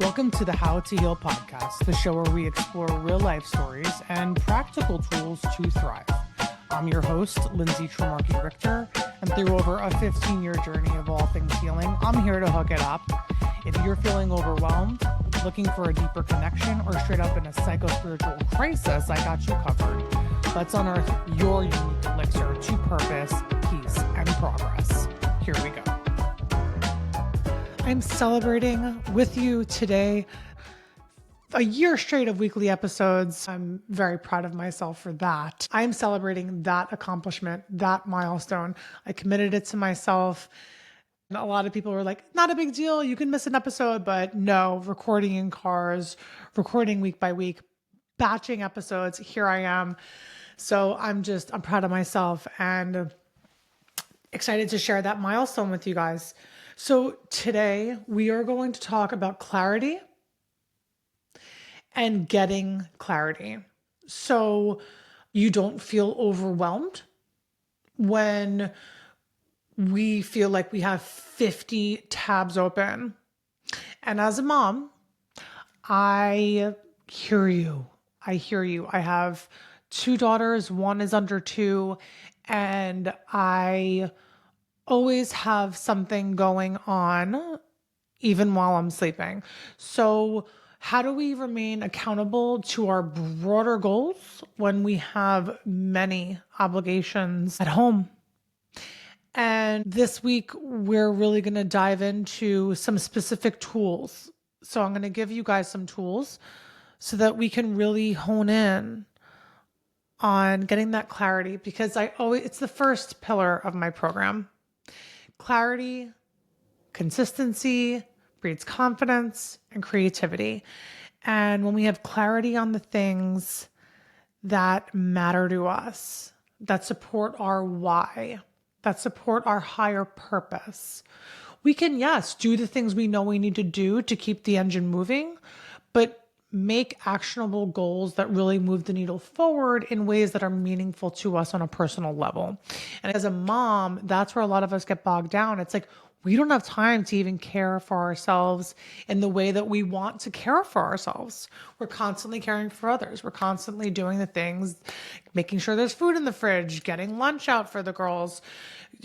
Welcome to the How to Heal podcast, the show where we explore real life stories and practical tools to thrive. I'm your host, Lindsay Tremarky Richter, and through over a 15-year journey of all things healing, I'm here to hook it up. If you're feeling overwhelmed, looking for a deeper connection, or straight up in a psycho-spiritual crisis, I got you covered. Let's unearth your unique elixir to purpose, peace, and progress. Here we go. I'm celebrating with you today a year straight of weekly episodes. I'm very proud of myself for that. I'm celebrating that accomplishment, that milestone. I committed it to myself. And a lot of people were like, not a big deal. You can miss an episode, but no, recording in cars, recording week by week, batching episodes. Here I am. So I'm proud of myself and excited to share that milestone with you guys. So today we are going to talk about clarity and getting clarity. So you don't feel overwhelmed when we feel like we have 50 tabs open. And as a mom, I hear you. I have 2 daughters, one is under 2, and I always have something going on even while I'm sleeping. So how do we remain accountable to our broader goals when we have many obligations at home? And this week, we're really going to dive into some specific tools. So I'm going to give you guys some tools so that we can really hone in on getting that clarity, because it's the first pillar of my program. Clarity, consistency breeds confidence and creativity. And when we have clarity on the things that matter to us, that support our why, that support our higher purpose, we can, yes, do the things we know we need to do to keep the engine moving, but make actionable goals that really move the needle forward in ways that are meaningful to us on a personal level. And as a mom, that's where a lot of us get bogged down. It's like, we don't have time to even care for ourselves in the way that we want to care for ourselves. We're constantly caring for others. We're constantly doing the things, making sure there's food in the fridge, getting lunch out for the girls,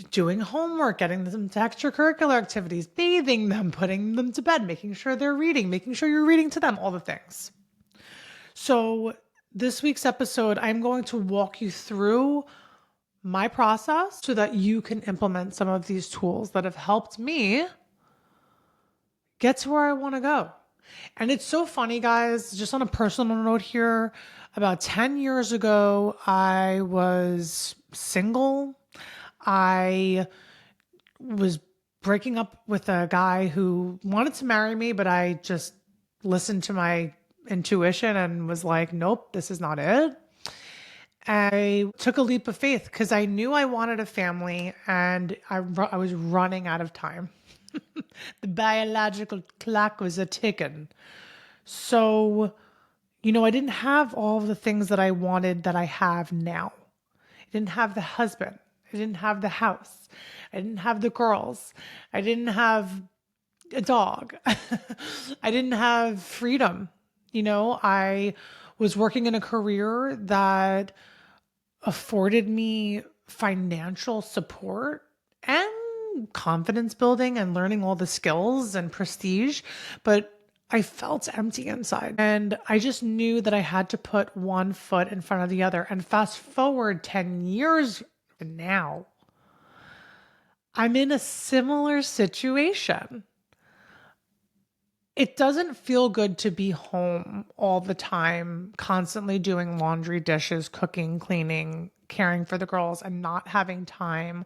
doing homework, getting them to extracurricular activities, bathing them, putting them to bed, making sure they're reading, making sure you're reading to them, all the things. So this week's episode, I'm going to walk you through my process so that you can implement some of these tools that have helped me get to where I want to go. And it's so funny, guys, just on a personal note here, about 10 years ago, I was single. I was breaking up with a guy who wanted to marry me, but I just listened to my intuition and was like, nope, this is not it. I took a leap of faith because I knew I wanted a family and I was running out of time. The biological clock was a-ticking. So, I didn't have all of the things that I wanted that I have now. I didn't have the husband. I didn't have the house. I didn't have the girls. I didn't have a dog. I didn't have freedom. I was working in a career that afforded me financial support and confidence building and learning all the skills and prestige, but I felt empty inside. And I just knew that I had to put one foot in front of the other. And fast forward 10 years now, I'm in a similar situation. It doesn't feel good to be home all the time, constantly doing laundry, dishes, cooking, cleaning, caring for the girls, and not having time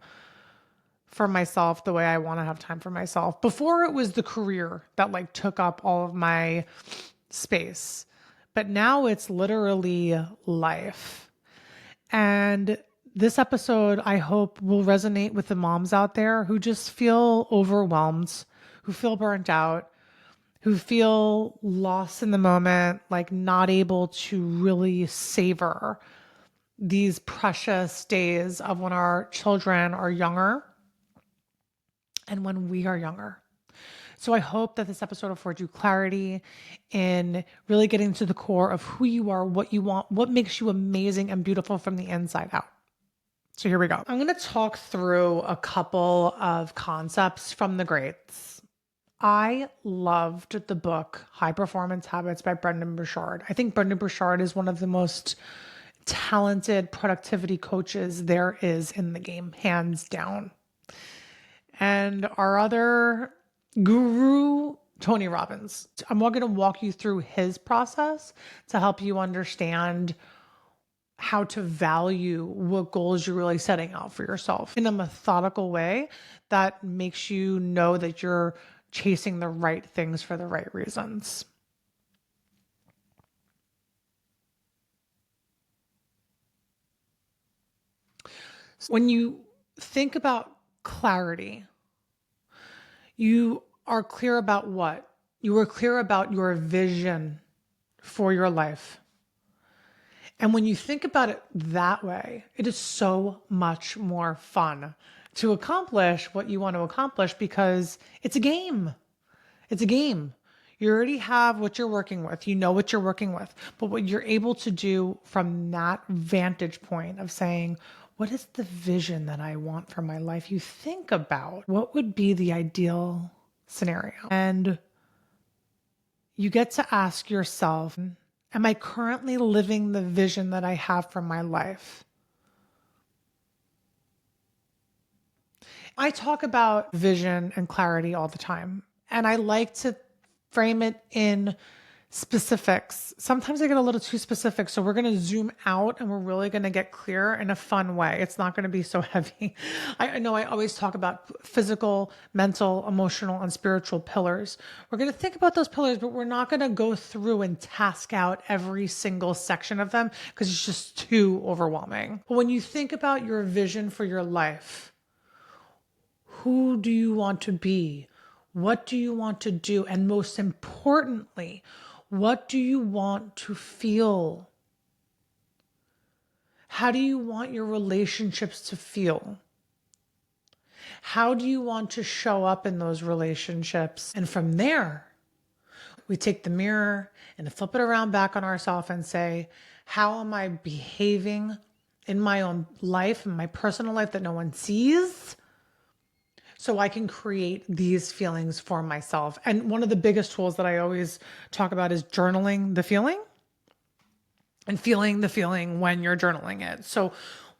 for myself the way I want to have time for myself. Before, it was the career that took up all of my space, but now it's literally life. And this episode, I hope, will resonate with the moms out there who just feel overwhelmed, who feel burnt out, who feel lost in the moment, not able to really savor these precious days of when our children are younger and when we are younger. So I hope that this episode affords you clarity in really getting to the core of who you are, what you want, what makes you amazing and beautiful from the inside out. So here we go. I'm going to talk through a couple of concepts from the greats. I loved the book High Performance Habits by Brendon Buchard. I think Brendon Buchard is one of the most talented productivity coaches there is in the game, hands down. And our other guru, Tony Robbins. I'm going to walk you through his process to help you understand how to value what goals you're really setting out for yourself in a methodical way that makes you know that you're chasing the right things for the right reasons. When you think about clarity, you are clear about what? You are clear about your vision for your life. And when you think about it that way, it is so much more fun to accomplish what you want to accomplish because it's a game. It's a game. You already have what you're working with. You know what you're working with. But what you're able to do from that vantage point of saying, what is the vision that I want for my life? You think about what would be the ideal scenario. And you get to ask yourself, am I currently living the vision that I have for my life? I talk about vision and clarity all the time, and I like to frame it in specifics. Sometimes I get a little too specific, so we're going to zoom out and we're really going to get clear in a fun way. It's not going to be so heavy. I know I always talk about physical, mental, emotional, and spiritual pillars. We're going to think about those pillars, but we're not going to go through and task out every single section of them because it's just too overwhelming. But when you think about your vision for your life, who do you want to be? What do you want to do? And most importantly, what do you want to feel? How do you want your relationships to feel? How do you want to show up in those relationships? And from there, we take the mirror and flip it around back on ourselves and say, how am I behaving in my own life, in my personal life that no one sees? So I can create these feelings for myself. And one of the biggest tools that I always talk about is journaling the feeling and feeling the feeling when you're journaling it. So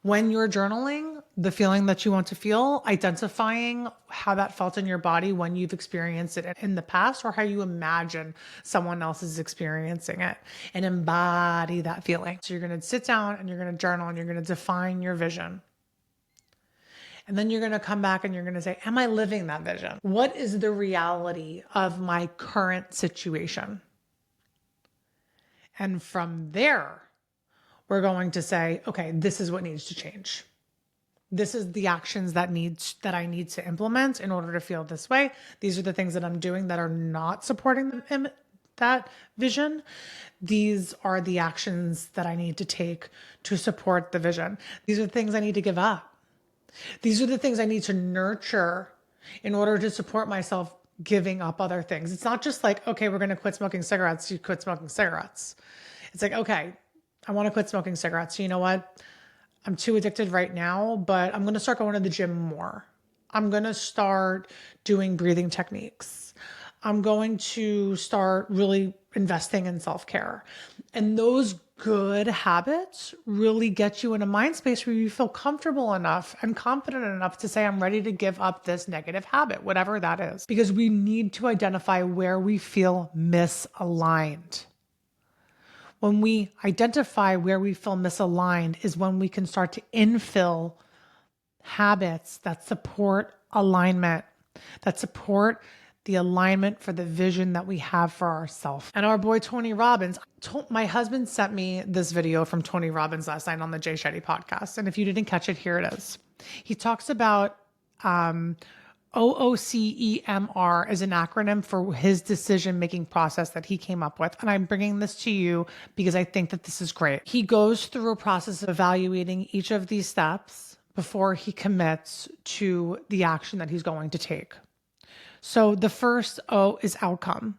when you're journaling the feeling that you want to feel, identifying how that felt in your body when you've experienced it in the past or how you imagine someone else is experiencing it, and embody that feeling. So you're going to sit down and you're going to journal and you're going to define your vision. And then you're going to come back and you're going to say, am I living that vision? What is the reality of my current situation? And from there, we're going to say, okay, this is what needs to change. This is the actions that I need to implement in order to feel this way. These are the things that I'm doing that are not supporting that vision. These are the actions that I need to take to support the vision. These are the things I need to give up. These are the things I need to nurture in order to support myself giving up other things. It's not just like, okay, we're going to quit smoking cigarettes. You quit smoking cigarettes. It's like, okay, I want to quit smoking cigarettes. So you know what? I'm too addicted right now, but I'm going to start going to the gym more. I'm going to start doing breathing techniques. I'm going to start really investing in self-care. And those good habits really get you in a mind space where you feel comfortable enough and confident enough to say, I'm ready to give up this negative habit, whatever that is, because we need to identify where we feel misaligned. When we identify where we feel misaligned is when we can start to infill habits that support alignment, that support the alignment for the vision that we have for ourselves. And our boy, Tony Robbins, my husband sent me this video from Tony Robbins last night on the Jay Shetty podcast. And if you didn't catch it, here it is. He talks about OOCEMR as an acronym for his decision-making process that he came up with. And I'm bringing this to you because I think that this is great. He goes through a process of evaluating each of these steps before he commits to the action that he's going to take. So the first O is outcome.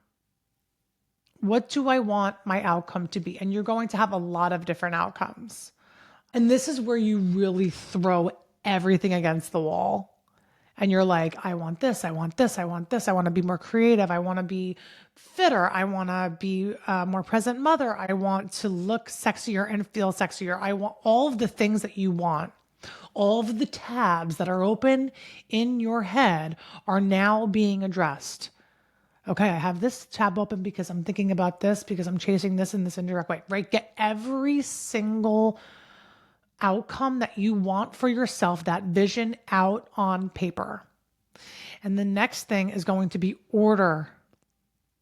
What do I want my outcome to be? And you're going to have a lot of different outcomes. And this is where you really throw everything against the wall. And you're like, I want this, I want this, I want this. I want to be more creative. I want to be fitter. I want to be a more present mother. I want to look sexier and feel sexier. I want all of the things that you want. All of the tabs that are open in your head are now being addressed. Okay, I have this tab open because I'm thinking about this, because I'm chasing this in this indirect way, right? Get every single outcome that you want for yourself, that vision, out on paper. And the next thing is going to be order.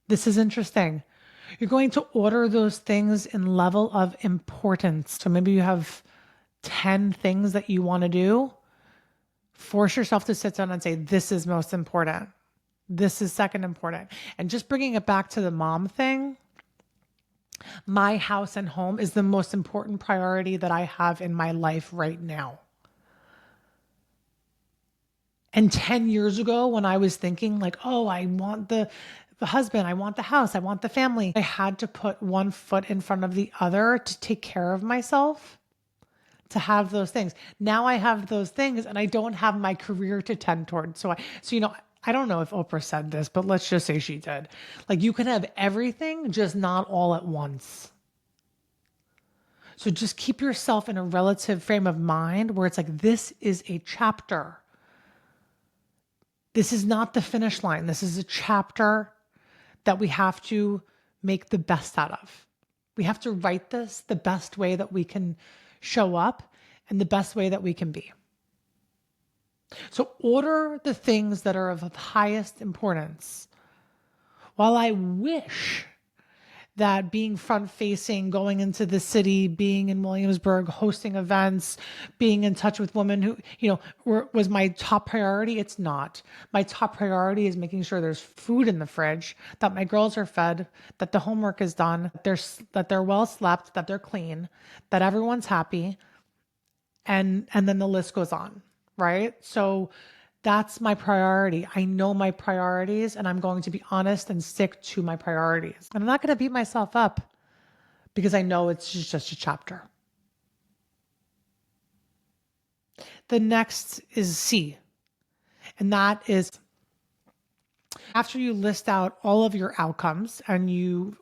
This is interesting. You're going to order those things in level of importance. So maybe you have 10 things that you want to do. Force yourself to sit down and say, this is most important. This is second important. And just bringing it back to the mom thing, my house and home is the most important priority that I have in my life right now. And 10 years ago, when I was thinking like, oh, I want the husband, I want the house, I want the family, I had to put one foot in front of the other to take care of myself, to have those things. Now I have those things and I don't have my career to tend toward. So I don't know if Oprah said this, but let's just say she did. Like, you can have everything, just not all at once. So just keep yourself in a relative frame of mind where it's like, this is a chapter. This is not the finish line. This is a chapter that we have to make the best out of. We have to write this the best way that we can show up and the best way that we can be. So order the things that are of highest importance. While I wish that being front facing, going into the city, being in Williamsburg, hosting events, being in touch with women who, was my top priority, it's not. My top priority is making sure there's food in the fridge, that my girls are fed, that the homework is done, that they're well slept, that they're clean, that everyone's happy. And then the list goes on, right? So that's my priority. I know my priorities and I'm going to be honest and stick to my priorities. And I'm not going to beat myself up because I know it's just a chapter. The next is C. And that is after you list out all of your outcomes and you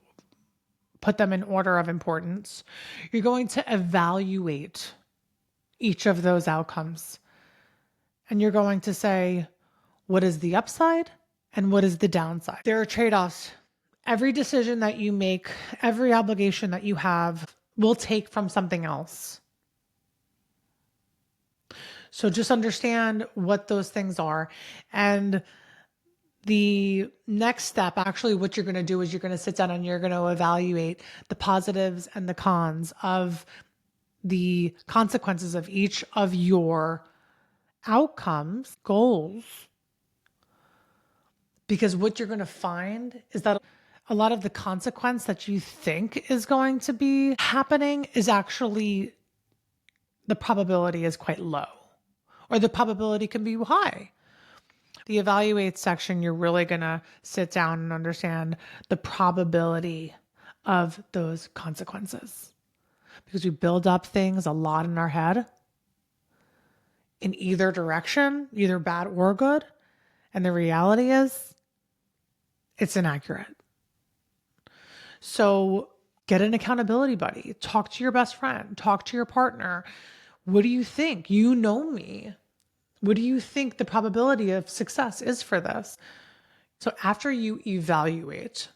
put them in order of importance, you're going to evaluate each of those outcomes. And you're going to say, what is the upside and what is the downside? There are trade-offs. Every decision that you make, every obligation that you have will take from something else. So just understand what those things are. And the next step, actually, what you're going to do is you're going to sit down and you're going to evaluate the positives and the cons of the consequences of each of your outcomes, goals, because what you're going to find is that a lot of the consequence that you think is going to be happening is actually, the probability is quite low, or the probability can be high. The evaluate section, you're really going to sit down and understand the probability of those consequences, because we build up things a lot in our head in either direction, either bad or good. And the reality is it's inaccurate. So get an accountability buddy, talk to your best friend, talk to your partner. What do you think? You know me. What do you think the probability of success is for this? So after you evaluate,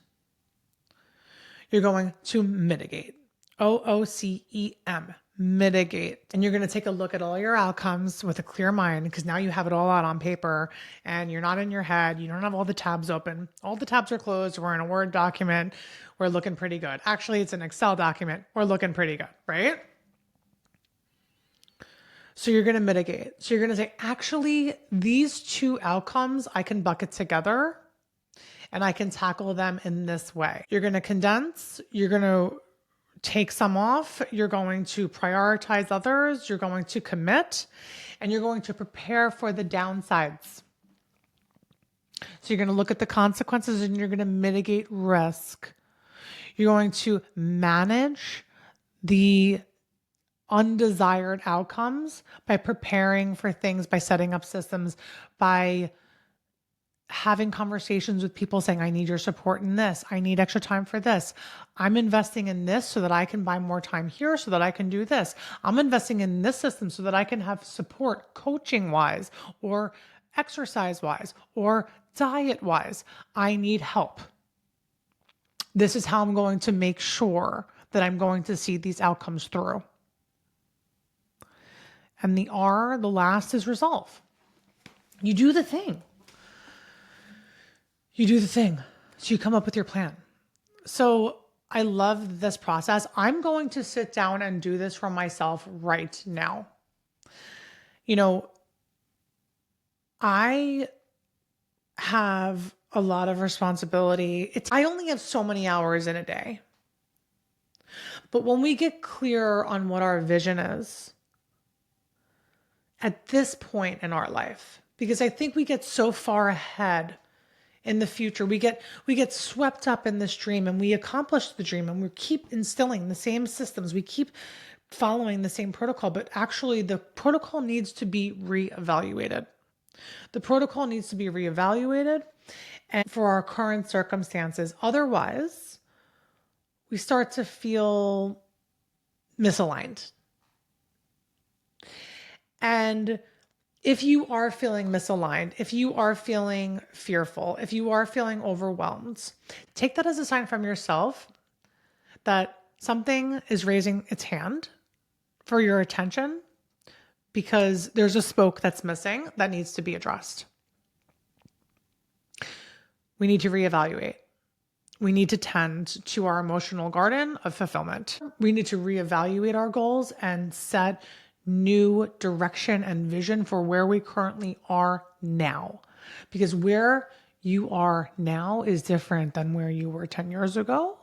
you're going to mitigate. OOCEM. Mitigate. And you're going to take a look at all your outcomes with a clear mind, because now you have it all out on paper and you're not in your head. You don't have all the tabs open. All the tabs are closed. We're in a Word document. We're looking pretty good. Actually, it's an Excel document. We're looking pretty good, right? So you're going to mitigate. So you're going to say, actually, these two outcomes I can bucket together and I can tackle them in this way. You're going to condense. You're going to take some off, you're going to prioritize others, you're going to commit, and you're going to prepare for the downsides. So you're going to look at the consequences and you're going to mitigate risk. You're going to manage the undesired outcomes by preparing for things, by setting up systems, by having conversations with people saying, I need your support in this. I need extra time for this. I'm investing in this so that I can buy more time here so that I can do this. I'm investing in this system so that I can have support coaching wise or exercise wise or diet wise. I need help. This is how I'm going to make sure that I'm going to see these outcomes through. And the R, the last, is resolve. You do the thing. You do the thing. So you come up with your plan. So I love this process. I'm going to sit down and do this for myself right now. You know, I have a lot of responsibility. I only have so many hours in a day. But when we get clear on what our vision is at this point in our life, because I think we get so far ahead in the future, we get swept up in this dream and we accomplish the dream and we keep instilling the same systems. We keep following the same protocol, but actually the protocol needs to be reevaluated. The protocol needs to be reevaluated and for our current circumstances. Otherwise, we start to feel misaligned. And if you are feeling misaligned, if you are feeling fearful, if you are feeling overwhelmed, take that as a sign from yourself that something is raising its hand for your attention because there's a spoke that's missing that needs to be addressed. We need to reevaluate. We need to tend to our emotional garden of fulfillment. We need to reevaluate our goals and set new direction and vision for where we currently are now. Because where you are now is different than where you were 10 years ago.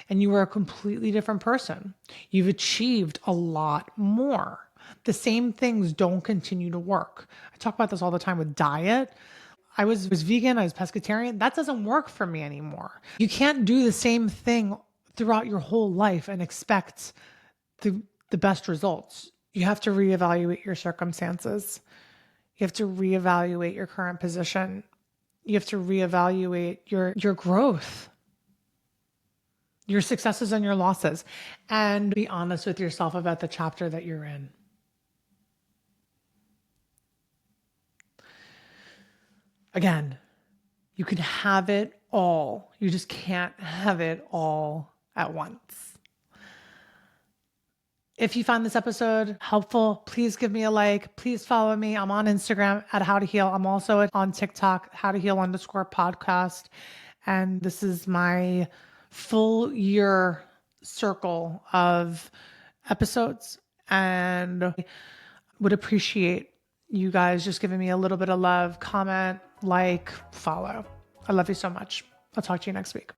And you are a completely different person. You've achieved a lot more. The same things don't continue to work. I talk about this all the time with diet. I was vegan, I was pescatarian. That doesn't work for me anymore. You can't do the same thing throughout your whole life and expect the best results. You have to reevaluate your circumstances. You have to reevaluate your current position. You have to reevaluate your growth, your successes and your losses, and be honest with yourself about the chapter that you're in. Again, you can have it all. You just can't have it all at once. If you found this episode helpful, please give me a like. Please follow me. I'm on Instagram at How to Heal. I'm also on TikTok, How to Heal _podcast. And this is my full year circle of episodes. And I would appreciate you guys just giving me a little bit of love, comment, like, follow. I love you so much. I'll talk to you next week.